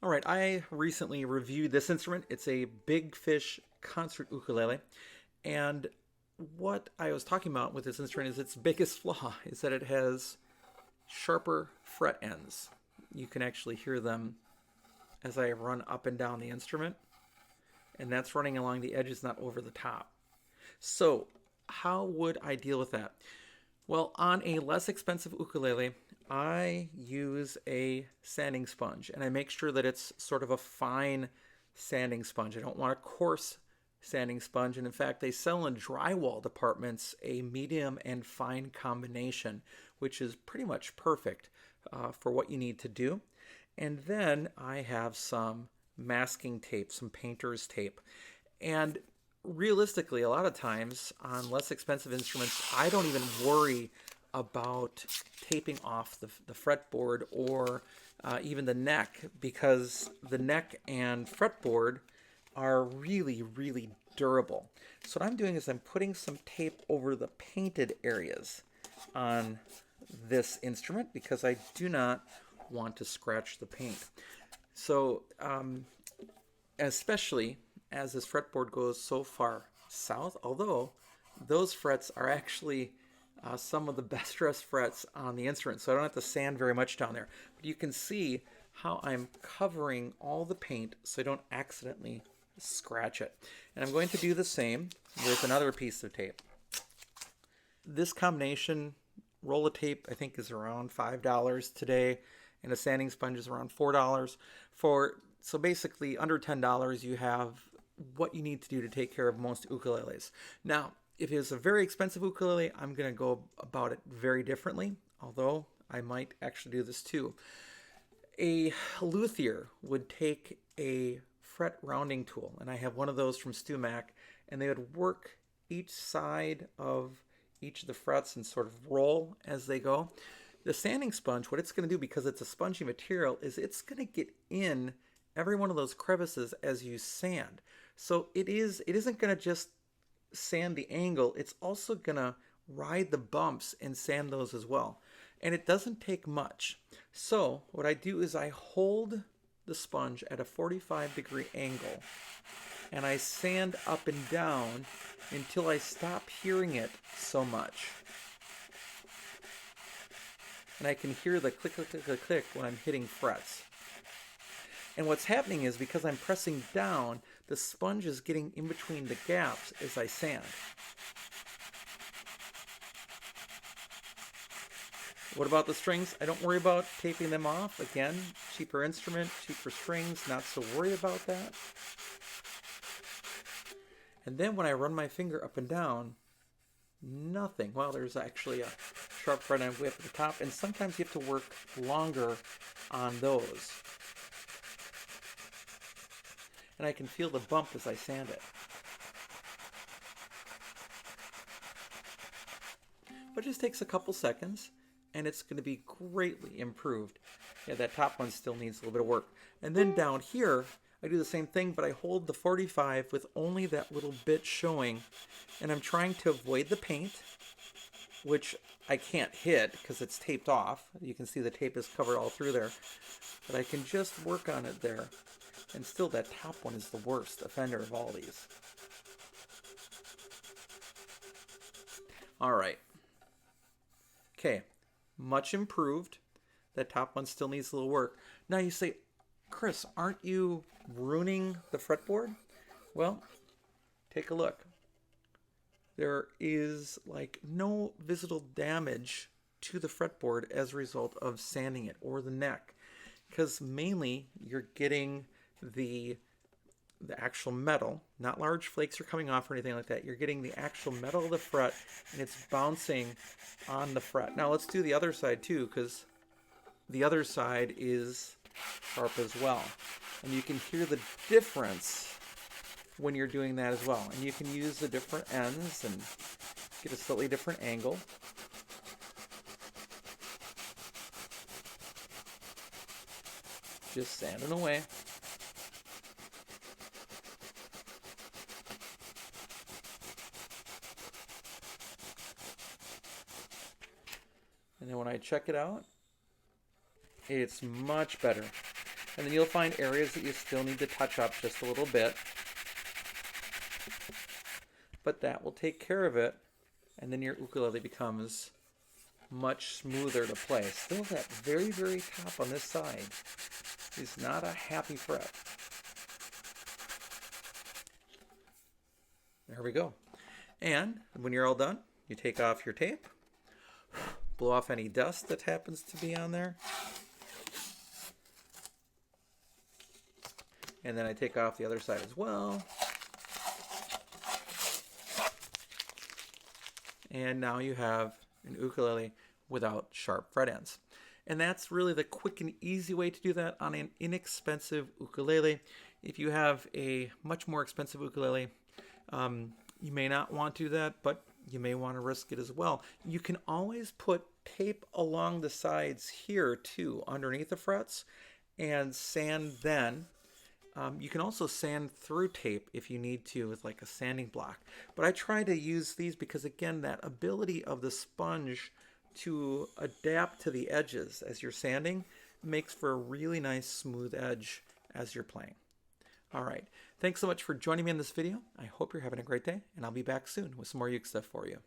All right, I recently reviewed this instrument. It's a Bigfish Concert Ukulele. And what I was talking about with this instrument is its biggest flaw is that it has sharper fret ends. You can actually hear them as I run up and down the instrument, and that's running along the edges, not over the top. So, how would I deal with that? Well, on a less expensive ukulele, I use a sanding sponge and I make sure that it's sort of a fine sanding sponge. I don't want a coarse sanding sponge. And in fact, they sell in drywall departments a medium and fine combination, which is pretty much perfect for what you need to do. And then I have some masking tape, some painter's tape. And realistically, a lot of times on less expensive instruments, I don't even worry about taping off the fretboard or even the neck, because the neck and fretboard are really, really durable. So what I'm doing is I'm putting some tape over the painted areas on this instrument because I do not want to scratch the paint. So especially as this fretboard goes so far south, although those frets are actually some of the best dressed frets on the instrument, so I don't have to sand very much down there. But you can see how I'm covering all the paint so I don't accidentally scratch it. And I'm going to do the same with another piece of tape. This combination roll of tape I think is around $5 today, and a sanding sponge is around $4. So basically under $10 you have what you need to do to take care of most ukuleles. Now, if it's a very expensive ukulele, I'm going to go about it very differently, although I might actually do this too. A luthier would take a fret rounding tool, and I have one of those from StewMac, and they would work each side of each of the frets and sort of roll as they go. The sanding sponge, what it's going to do, because it's a spongy material, is it's going to get in every one of those crevices as you sand. So it isn't going to just sand the angle, it's also going to ride the bumps and sand those as well. And it doesn't take much. So what I do is I hold the sponge at a 45-degree angle and I sand up and down until I stop hearing it so much. And I can hear the click, click, click, click, click when I'm hitting frets. And what's happening is, because I'm pressing down, the sponge is getting in between the gaps as I sand. What about the strings? I don't worry about taping them off. Again, cheaper instrument, cheaper strings, not so worried about that. And then when I run my finger up and down, nothing. Well, there's actually a sharp front end whip at the top, and sometimes you have to work longer on those. And I can feel the bump as I sand it. But it just takes a couple seconds, and it's going to be greatly improved. Yeah, that top one still needs a little bit of work. And then down here, I do the same thing, but I hold the 45 with only that little bit showing, and I'm trying to avoid the paint, which I can't hit because it's taped off. You can see the tape is covered all through there, but I can just work on it there. And still, that top one is the worst offender of all these. All right. Okay, much improved. That top one still needs a little work. Now you say, Chris, aren't you ruining the fretboard? Well, take a look. There is like no visible damage to the fretboard as a result of sanding it, or the neck, because mainly you're getting the actual metal, not large flakes are coming off or anything like that. You're getting the actual metal of the fret, and it's bouncing on the fret. Now let's do the other side too, because the other side is sharp as well. And you can hear the difference when you're doing that as well. And you can use the different ends and get a slightly different angle. Just sanding away. And then when I check it out, it's much better. And then you'll find areas that you still need to touch up just a little bit. But that will take care of it. And then your ukulele becomes much smoother to play. Still that very, very top on this side is not a happy fret. There we go. And when you're all done, you take off your tape, blow off any dust that happens to be on there. And then I take off the other side as well. And now you have an ukulele without sharp fret ends. And that's really the quick and easy way to do that on an inexpensive ukulele. If you have a much more expensive ukulele, you may not want to do that, but you may want to risk it as well. You can always put tape along the sides here too, underneath the frets, and sand then. You can also sand through tape if you need to with like a sanding block. But I try to use these because, again, that ability of the sponge to adapt to the edges as you're sanding makes for a really nice smooth edge as you're playing. All right. Thanks so much for joining me in this video. I hope you're having a great day, and I'll be back soon with some more uke stuff for you.